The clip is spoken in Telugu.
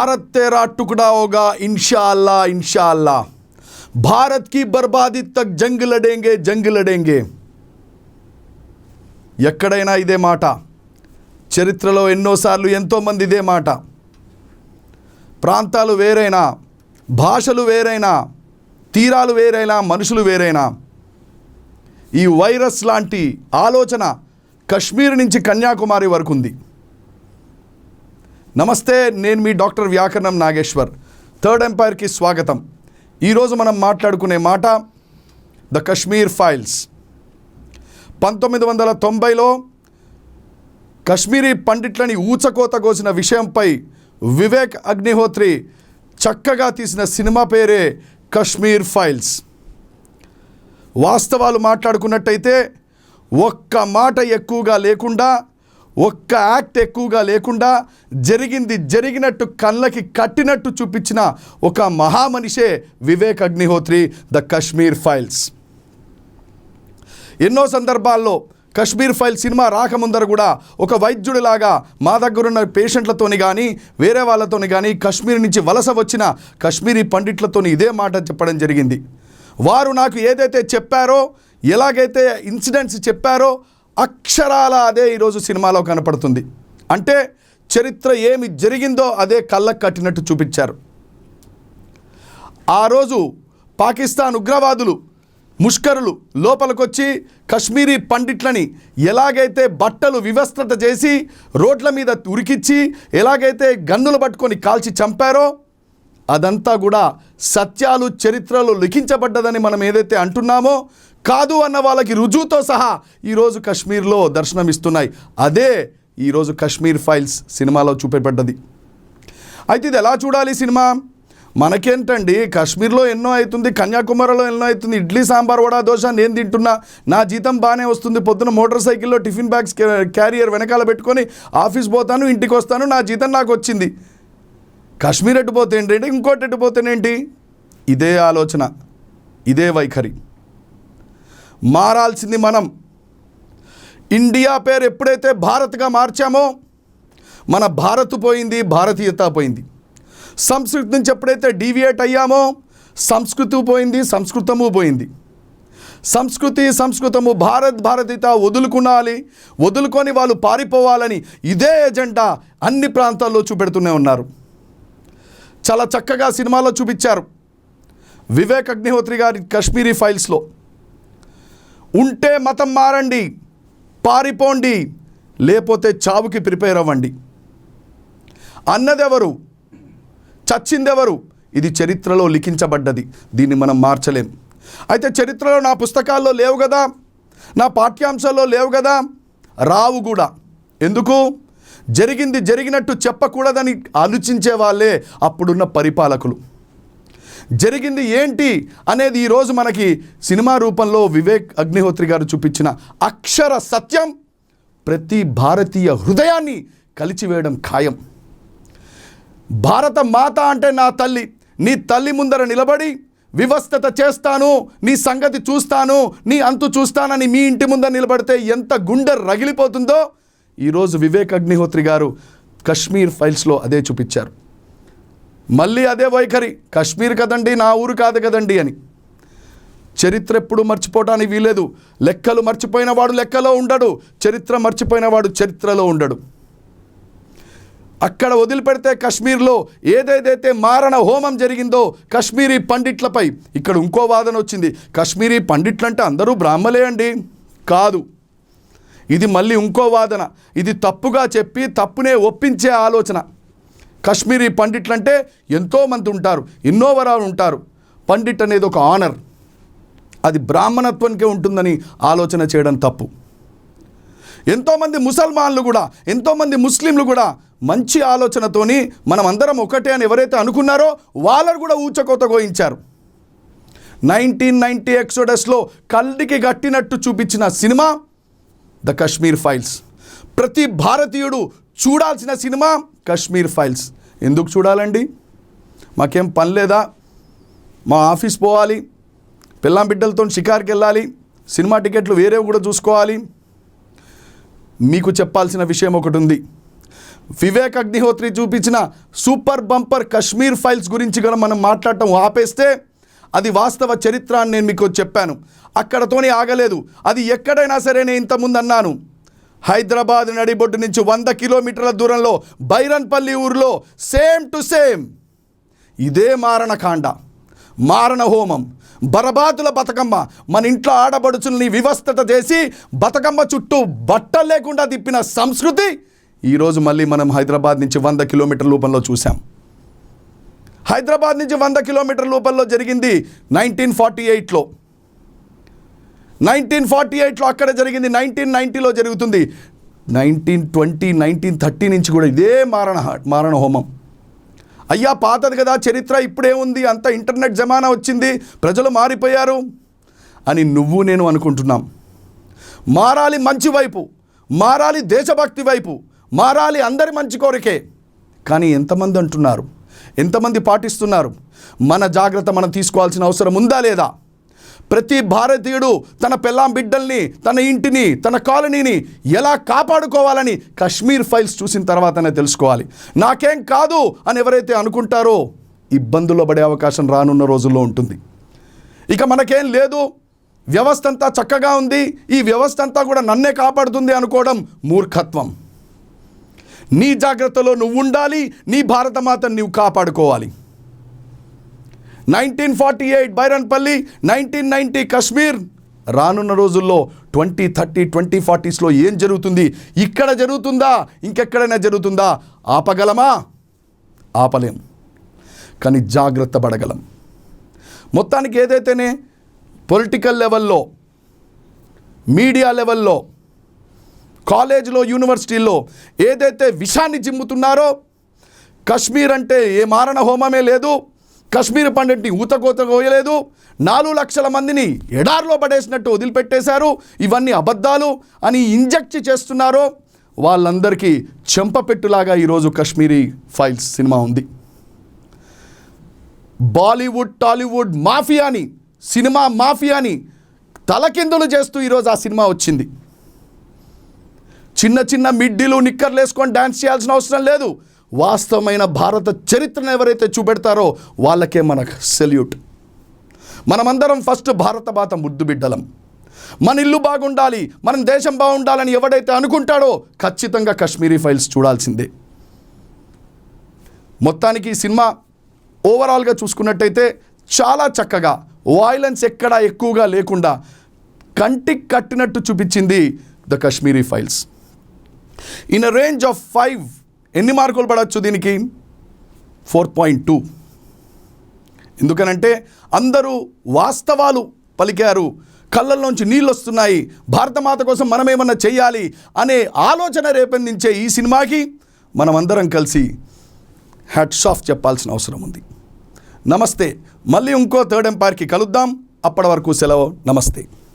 भारत तेरा टुकड़ा होगा इंशाअल्लाह इंशाअल्लाह, भारत की बर्बादी तक जंग लड़ेंगे. ఎక్కడైనా ఇదే మాట, చరిత్రలో ఎన్నోసార్లు ఎంతోమంది ఇదే మాట. ప్రాంతాలు వేరైనా, భాషలు వేరైనా, తీరాలు వేరైనా, మనుషులు వేరైనా, ఈ వైరస్ లాంటి ఆలోచన కశ్మీర్ నుంచి కన్యాకుమారి వరకు ఉంది. నమస్తే, నేను మీ డాక్టర్ వ్యాకరణం నాగేశ్వర్. థర్డ్ ఎంపైర్కి స్వాగతం. ఈరోజు మనం మాట్లాడుకునే మాట ద కశ్మీర్ ఫైల్స్. 1990లో కశ్మీరీ పండిట్లని ఊచకోత కోసిన విషయంపై వివేక్ అగ్నిహోత్రి చక్కగా తీసిన సినిమా పేరే కశ్మీర్ ఫైల్స్. వాస్తవాలు మాట్లాడుకున్నట్టయితే ఒక్క మాట ఎక్కువగా లేకుండా, ఒక్క యాక్ట్ ఎక్కువగా లేకుండా జరిగింది జరిగినట్టు కళ్ళకి కట్టినట్టు చూపించిన ఒక మహామనిషే వివేక్ అగ్నిహోత్రి, ద కశ్మీర్ ఫైల్స్. ఎన్నో సందర్భాల్లో కశ్మీర్ ఫైల్ సినిమా రాకముందర కూడా ఒక వైద్యుడిలాగా మా దగ్గరున్న పేషెంట్లతోని కానీ వేరే వాళ్ళతోని కానీ కశ్మీర్ నుంచి వలస వచ్చిన కశ్మీరీ పండిట్లతోని ఇదే మాట చెప్పడం జరిగింది. వారు నాకు ఏదైతే చెప్పారో, ఎలాగైతే ఇన్సిడెంట్స్ చెప్పారో అక్షరాల అదే ఈరోజు సినిమాలో కనపడుతుంది. అంటే చరిత్ర ఏమి జరిగిందో అదే కళ్ళకు కట్టినట్టు చూపించారు. ఆ రోజు పాకిస్తాన్ ఉగ్రవాదులు, ముష్కరులు లోపలికొచ్చి కశ్మీరీ పండిట్లని ఎలాగైతే బట్టలు వివస్త్రత చేసి రోడ్ల మీద ఉరికిచ్చి ఎలాగైతే గన్నులు పట్టుకొని కాల్చి చంపారో అదంతా కూడా సత్యాలు చరిత్రలో లిఖించబడ్డదని మనం ఏదైతే అంటున్నామో, కాదు అన్న వాళ్ళకి రుజువుతో సహా ఈరోజు కశ్మీర్లో దర్శనమిస్తున్నాయి. అదే ఈరోజు కశ్మీర్ ఫైల్స్ సినిమాలో చూపబడ్డది. అయితే ఇది ఎలా చూడాలి సినిమా? మనకేంటండి, కశ్మీర్లో ఎన్నో అవుతుంది, కన్యాకుమారిలో ఎన్నో అవుతుంది. ఇడ్లీ సాంబార్ వడా దోశ నేను తింటున్నా, నా జీతం బాగానే వస్తుంది. పొద్దున మోటార్ సైకిల్లో టిఫిన్ బ్యాగ్స్ క్యారియర్ వెనకాల పెట్టుకొని ఆఫీస్ పోతాను, ఇంటికి వస్తాను, నా జీతం నాకు వచ్చింది. కశ్మీర్ ఎట్టుపోతే ఏంటంటే ఇంకోటి ఎట్టుపోతేనేంటి? ఇదే ఆలోచన, ఇదే వైఖరి. మారాల్సింది మనం. ఇండియా పేరు ఎప్పుడైతే భారత్గా మార్చామో మన భారత్ పోయింది, భారతీయత పోయింది. సంస్కృతి నుంచి ఎప్పుడైతే డీవియేట్ అయ్యామో సంస్కృతి పోయింది, సంస్కృతము పోయింది. సంస్కృతము భారతీయత వదులుకొని వాళ్ళు పారిపోవాలని ఇదే ఎజెండా అన్ని ప్రాంతాల్లో చూపెడుతూనే ఉన్నారు. చాలా చక్కగా సినిమాలో చూపించారు వివేక్ అగ్నిహోత్రి గారి కశ్మీరీ ఫైల్స్లో. ఉంటే మతం మారండి, పారిపోండి, లేకపోతే చావుకి ప్రిపేర్ అవ్వండి అన్నదెవరు, చచ్చిందెవరు? ఇది చరిత్రలో లిఖించబడ్డది. దీన్ని మనం మార్చలేం. అయితే చరిత్రలో నా పుస్తకాల్లో లేవు కదా, నా పాఠ్యాంశాల్లో లేవు కదా, రావు కూడా. ఎందుకు? జరిగింది జరిగినట్టు చెప్పకూడదని ఆలోచించే వాళ్ళే అప్పుడున్న పరిపాలకులు. జరిగింది ఏంటి అనేది ఈరోజు మనకి సినిమా రూపంలో వివేక్ అగ్నిహోత్రి గారు చూపించిన అక్షర సత్యం ప్రతి భారతీయ హృదయాన్ని కలిచివేయడం ఖాయం. భారత మాత అంటే నా తల్లి, నీ తల్లి ముందర నిలబడి వివస్థత చేస్తాను, నీ సంగతి చూస్తాను, నీ అంతు చూస్తానని మీ ఇంటి ముందర నిలబడితే ఎంత గుండె రగిలిపోతుందో ఈరోజు వివేక్ అగ్నిహోత్రి గారు కశ్మీర్ ఫైల్స్లో అదే చూపించారు. మళ్ళీ అదే వైఖరి, కశ్మీర్ కదండి, నా ఊరు కాదు కదండి అని. చరిత్ర ఎప్పుడు మర్చిపోవటానికి వీలేదు. లెక్కలు మర్చిపోయిన వాడు లెక్కలో ఉండడు, చరిత్ర మర్చిపోయిన వాడు చరిత్రలో ఉండడు. అక్కడ వదిలిపెడితే కశ్మీర్లో ఏదైతే మారణ హోమం జరిగిందో కశ్మీరీ పండిట్లపై, ఇక్కడ ఇంకో వాదన వచ్చింది. కశ్మీరీ పండిట్లంటే అందరూ బ్రాహ్మలే అండి. కాదు, ఇది మళ్ళీ ఇంకో వాదన. ఇది తప్పుగా చెప్పి తప్పునే ఒప్పించే ఆలోచన. కశ్మీరీ పండిట్లంటే ఎంతోమంది ఉంటారు, ఎన్నో వరాలు ఉంటారు. పండిట్ అనేది ఒక ఆనర్, అది బ్రాహ్మణత్వానికే ఉంటుందని ఆలోచన చేయడం తప్పు. ఎంతోమంది ముసల్మాన్లు కూడా, ఎంతోమంది ముస్లింలు కూడా మంచి ఆలోచనతోని మనం అందరం ఒకటే అని ఎవరైతే అనుకున్నారో వాళ్ళని కూడా ఊచకోత గోయించారు. 1990 ఎక్సోడస్లో కళ్ళకి గట్టినట్టు చూపించిన సినిమా ద కశ్మీర్ ఫైల్స్. ప్రతి భారతీయుడు చూడాల్సిన సినిమా కశ్మీర్ ఫైల్స్. ఎందుకు చూడాలండి? మాకేం పని లేదా? మా ఆఫీస్ పోవాలి, పిల్లం బిడ్డలతో షికార్కి వెళ్ళాలి, సినిమా టికెట్లు వేరేవి కూడా చూసుకోవాలి. మీకు చెప్పాల్సిన విషయం ఒకటి ఉంది. వివేక్ అగ్నిహోత్రి చూపించిన సూపర్ బంపర్ కశ్మీర్ ఫైల్స్ గురించి కూడా మనం మాట్లాడటం ఆపేస్తే అది వాస్తవ చరిత్ర అని నేను మీకు చెప్పాను. అక్కడతోనే ఆగలేదు. అది ఎక్కడైనా సరే నేను ఇంతకుముందు అన్నాను, హైదరాబాద్ నడిబొడ్డు నుంచి 100 కిలోమీటర్ల దూరంలో బైరన్పల్లి ఊరిలో సేమ్ టు సేమ్ ఇదే మారణకాండ, మారణ హోమం, బరబాతుల బతుకమ్మ, మన ఇంట్లో ఆడబడుచుల్ని వివస్థత చేసి బతుకమ్మ చుట్టూ బట్టలు లేకుండా తిప్పిన సంస్కృతి ఈరోజు మళ్ళీ మనం హైదరాబాద్ నుంచి 100 కిలోమీటర్ల రూపంలో చూసాం. హైదరాబాద్ నుంచి 100 కిలోమీటర్ల రూపంలో జరిగింది 1948లో. 1948లో అక్కడ జరిగింది, 1990లో జరుగుతుంది. 1920, 1930 నుంచి కూడా ఇదే మారణ హోమం. అయ్యా పాతది కదా చరిత్ర, ఇప్పుడేముంది, అంత ఇంటర్నెట్ జమానా వచ్చింది, ప్రజలు మారిపోయారు అని నువ్వు నేను అనుకుంటున్నాం. మారాలి మంచి వైపు, మారాలి దేశభక్తి వైపు, మారాలి అందరి మంచి కోరికే. కానీ ఎంతమంది అంటున్నారు, ఎంతమంది పాటిస్తున్నారు? మన జాగ్రత్త మనం తీసుకోవాల్సిన అవసరం ఉందా లేదా? ప్రతి భారతీయుడు తన పెళ్ళాం బిడ్డల్ని, తన ఇంటిని, తన కాలనీని ఎలా కాపాడుకోవాలని కశ్మీర్ ఫైల్స్ చూసిన తర్వాతనే తెలుసుకోవాలి. నాకేం కాదు అని ఎవరైతే అనుకుంటారో ఇబ్బందుల్లో పడే అవకాశం రానున్న రోజుల్లో ఉంటుంది. ఇక మనకేం లేదు, వ్యవస్థ అంతా చక్కగా ఉంది, ఈ వ్యవస్థ అంతా కూడా నన్నే కాపాడుతుంది అనుకోవడం మూర్ఖత్వం. నీ జాగ్రత్తలో నువ్వు ఉండాలి, నీ భారతమాతను నువ్వు కాపాడుకోవాలి. 1948 బైరన్పల్లి, 1990 కశ్మీర్. రానున్న రోజుల్లో 2030, 2040స్లో ఏం జరుగుతుంది, ఇక్కడ జరుగుతుందా, ఇంకెక్కడైనా జరుగుతుందా? ఆపగలమా? ఆపలేం, కానీ జాగ్రత్త పడగలం. మొత్తానికి ఏదైతేనే పొలిటికల్ లెవెల్లో, మీడియా లెవెల్లో, కాలేజీలో, యూనివర్సిటీల్లో ఏదైతే విషాన్ని జిమ్ముతున్నారో, కశ్మీర్ అంటే ఏ మారణ హోమమే లేదు, కశ్మీర్ పండిట్ని ఊతకోత కోయలేదు, 4 లక్షల మందిని ఎడార్లో పడేసినట్టు వదిలిపెట్టేశారు, ఇవన్నీ అబద్ధాలు అని ఇంజెక్ట్ చేస్తున్నారో వాళ్ళందరికీ చెంపపెట్టులాగా ఈరోజు కశ్మీరీ ఫైల్స్ సినిమా ఉంది. బాలీవుడ్, టాలీవుడ్ మాఫియాని, సినిమా మాఫియాని తలకిందులు చేస్తూ ఈరోజు ఆ సినిమా వచ్చింది. చిన్న చిన్న మిడ్డీలు, నిక్కర్లు వేసుకొని డ్యాన్స్ చేయాల్సిన అవసరం లేదు. వాస్తవమైన భారత చరిత్రను ఎవరైతే చూపెడతారో వాళ్ళకే మనకు సెల్యూట్. మనమందరం ఫస్ట్ భారత మాత ముద్దు బిడ్డలం. మన ఇల్లు బాగుండాలి, మన దేశం బాగుండాలని ఎవడైతే అనుకుంటాడో ఖచ్చితంగా కశ్మీరీ ఫైల్స్ చూడాల్సిందే. మొత్తానికి ఈ సినిమా ఓవరాల్గా చూసుకున్నట్టయితే చాలా చక్కగా, వైలెన్స్ ఎక్కడా ఎక్కువగా లేకుండా కంటికి కట్టినట్టు చూపించింది the Kashmiri files. In a range of 5 ఎన్ని మార్కులు పడవచ్చు దీనికి? 4.2. ఎందుకనంటే అందరూ వాస్తవాలు పలికారు, కళ్ళల్లోంచి నీళ్ళు వస్తున్నాయి, భారతమాత కోసం మనమేమన్నా చెయ్యాలి అనే ఆలోచన రేపెందించే ఈ సినిమాకి మనమందరం కలిసి హ్యాట్స్ ఆఫ్ చెప్పాల్సిన అవసరం ఉంది. నమస్తే. మళ్ళీ ఇంకో థర్డ్ ఎంపైర్కి కలుద్దాం. అప్పటి వరకు సెలవు. నమస్తే.